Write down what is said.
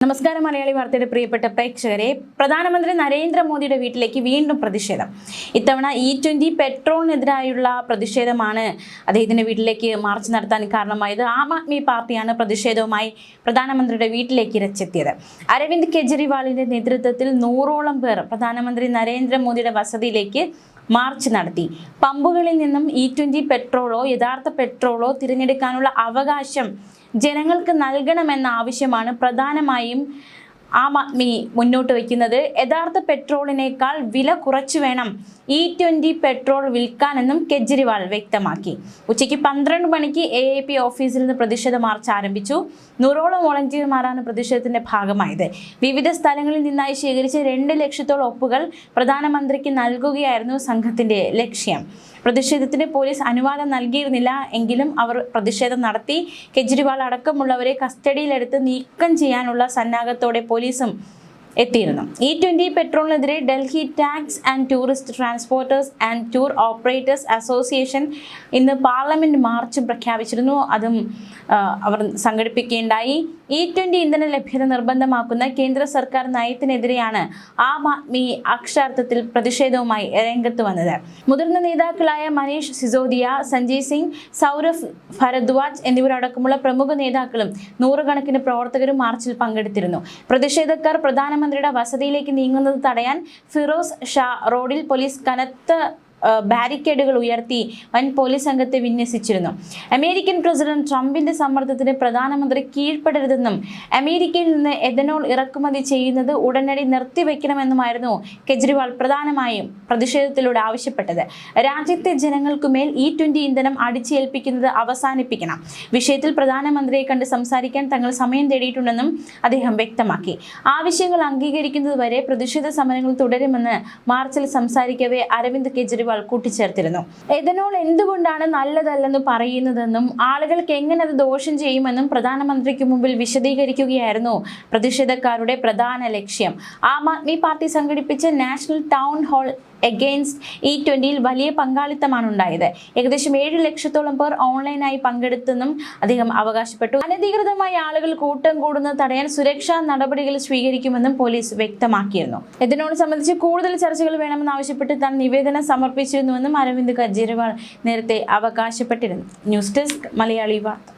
നമസ്കാരം മലയാളി വാർത്തയുടെ പ്രിയപ്പെട്ട പ്രേക്ഷകരെ, പ്രധാനമന്ത്രി നരേന്ദ്രമോദിയുടെ വീട്ടിലേക്ക് വീണ്ടും പ്രതിഷേധം. ഇത്തവണ E20 പെട്രോളിനെതിരായുള്ള പ്രതിഷേധമാണ് അദ്ദേഹത്തിന്റെ വീട്ടിലേക്ക് മാർച്ച് നടത്താൻ കാരണമായത്. ആം ആദ്മി പാർട്ടിയാണ് പ്രതിഷേധവുമായി പ്രധാനമന്ത്രിയുടെ വീട്ടിലേക്ക് ഇരച്ചെത്തിയത്. അരവിന്ദ് കെജ്രിവാളിന്റെ നേതൃത്വത്തിൽ 100ഓളം പേർ പ്രധാനമന്ത്രി നരേന്ദ്രമോദിയുടെ വസതിയിലേക്ക് മാർച്ച് നടത്തി. പമ്പുകളിൽ നിന്നും E20 പെട്രോളോ യഥാർത്ഥ പെട്രോളോ തിരഞ്ഞെടുക്കാനുള്ള അവകാശം ജനങ്ങൾക്ക് നൽകണമെന്ന ആവശ്യമാണ് പ്രധാനമായും ആം ആദ്മി മുന്നോട്ട് വയ്ക്കുന്നത്. യഥാർത്ഥ പെട്രോളിനേക്കാൾ വില കുറച്ചു വേണം E20 പെട്രോൾ വിൽക്കാനെന്നും കെജ്രിവാൾ വ്യക്തമാക്കി. ഉച്ചയ്ക്ക് 12 മണിക്ക് AAP ഓഫീസിൽ നിന്ന് പ്രതിഷേധ മാർച്ച് ആരംഭിച്ചു. 100ഓളം വോളണ്ടിയർമാരാണ് പ്രതിഷേധത്തിന്റെ ഭാഗമായത്. വിവിധ സ്ഥലങ്ങളിൽ നിന്നായി ശേഖരിച്ച 2 ലക്ഷത്തോളം ഒപ്പുകൾ പ്രധാനമന്ത്രിക്ക് നൽകുകയായിരുന്നു സംഘത്തിന്റെ ലക്ഷ്യം. പ്രതിഷേധത്തിന് പോലീസ് അനുവാദം നൽകിയിരുന്നില്ല എങ്കിലും അവർ പ്രതിഷേധം നടത്തി. കെജ്രിവാൾ അടക്കമുള്ളവരെ കസ്റ്റഡിയിലെടുത്ത് നീക്കം ചെയ്യാനുള്ള സന്നാഹത്തോടെ പോലീസും എത്തിയിരുന്നു. E20 പെട്രോളിനെതിരെ Delhi taxi and tourist transporters and tour operators association ഇന്ന് പാർലമെന്റ് മാർച്ചും പ്രഖ്യാപിച്ചിരുന്നു. അതും അവർ സംഘടിപ്പിക്കുകയുണ്ടായി. E20 ഇന്ധന ലഭ്യത നിർബന്ധമാക്കുന്ന കേന്ദ്ര സർക്കാർ നയത്തിനെതിരെയാണ് ആം ആദ്മി അക്ഷരാർത്ഥത്തിൽ പ്രതിഷേധവുമായി രംഗത്ത് വന്നത്. മുതിർന്ന നേതാക്കളായ മനീഷ് സിസോദിയ, സഞ്ജയ് സിംഗ്, സൗരഭ് ഭരദ്വാജ് എന്നിവരടക്കമുള്ള പ്രമുഖ നേതാക്കളും നൂറുകണക്കിന് പ്രവർത്തകരും മാർച്ചിൽ പങ്കെടുത്തിരുന്നു. പ്രതിഷേധക്കാർ പ്രധാനമന്ത്രിയുടെ വസതിയിലേക്ക് നീങ്ങുന്നത് തടയാൻ ഫിറോസ് ഷാ റോഡിൽ പോലീസ് കനത്ത ബാരിക്കേഡുകൾ ഉയർത്തി വൻ പോലീസ് സംഘത്തെ വിന്യസിച്ചിരുന്നു. അമേരിക്കൻ പ്രസിഡന്റ് ട്രംപിന്റെ സമ്മർദ്ദത്തിന് പ്രധാനമന്ത്രി കീഴ്പ്പെടരുതെന്നും അമേരിക്കയിൽ നിന്ന് എഥനോൾ ഇറക്കുമതി ചെയ്യുന്നത് ഉടനടി നിർത്തിവെക്കണമെന്നുമായിരുന്നു കെജ്രിവാൾ പ്രധാനമായും പ്രതിഷേധത്തിലൂടെ ആവശ്യപ്പെട്ടത്. രാജ്യത്തെ ജനങ്ങൾക്കുമേൽ E20 ഇന്ധനം അടിച്ചേൽപ്പിക്കുന്നത് അവസാനിപ്പിക്കണം. വിഷയത്തിൽ പ്രധാനമന്ത്രിയെ കണ്ട് സംസാരിക്കാൻ തങ്ങൾ സമയം തേടിയിട്ടുണ്ടെന്നും അദ്ദേഹം വ്യക്തമാക്കി. ആവശ്യങ്ങൾ അംഗീകരിക്കുന്നതുവരെ പ്രതിഷേധ സമരങ്ങൾ തുടരുമെന്ന് മാർച്ചിൽ സംസാരിക്കവേ അരവിന്ദ് കെജ്രിവാൾ കൂട്ടിച്ചേർത്തിരുന്നു. എഥനോൾ എന്തുകൊണ്ടാണ് നല്ലതല്ലെന്ന് പറയുന്നതെന്നും ആളുകൾക്ക് എങ്ങനെ അത് ദോഷം ചെയ്യുമെന്നും പ്രധാനമന്ത്രിക്ക് മുമ്പിൽ വിശദീകരിക്കുകയായിരുന്നു പ്രതിഷേധക്കാരുടെ പ്രധാന ലക്ഷ്യം. ആം ആദ്മി പാർട്ടി സംഘടിപ്പിച്ച national town hall against E20 വലിയ പങ്കാളിത്തമാണ് ഉണ്ടായത്. ഏകദേശം 7 ലക്ഷത്തോളം പേർ ഓൺലൈനായി പങ്കെടുത്തെന്നും അദ്ദേഹം അവകാശപ്പെട്ടു. അനധികൃതമായി ആളുകൾ കൂട്ടം കൂടുന്നത് തടയാൻ സുരക്ഷാ നടപടികൾ സ്വീകരിക്കുമെന്നും പോലീസ് വ്യക്തമാക്കിയിരുന്നു. ഇതിനോട് സംബന്ധിച്ച് കൂടുതൽ ചർച്ചകൾ വേണമെന്ന് ആവശ്യപ്പെട്ട് താൻ നിവേദനം സമർപ്പിച്ചിരുന്നുവെന്നും അരവിന്ദ് കെജ്രിവാൾ നേരത്തെ അവകാശപ്പെട്ടിരുന്നു. ന്യൂസ് ഡെസ്ക് മലയാളി വാർത്ത.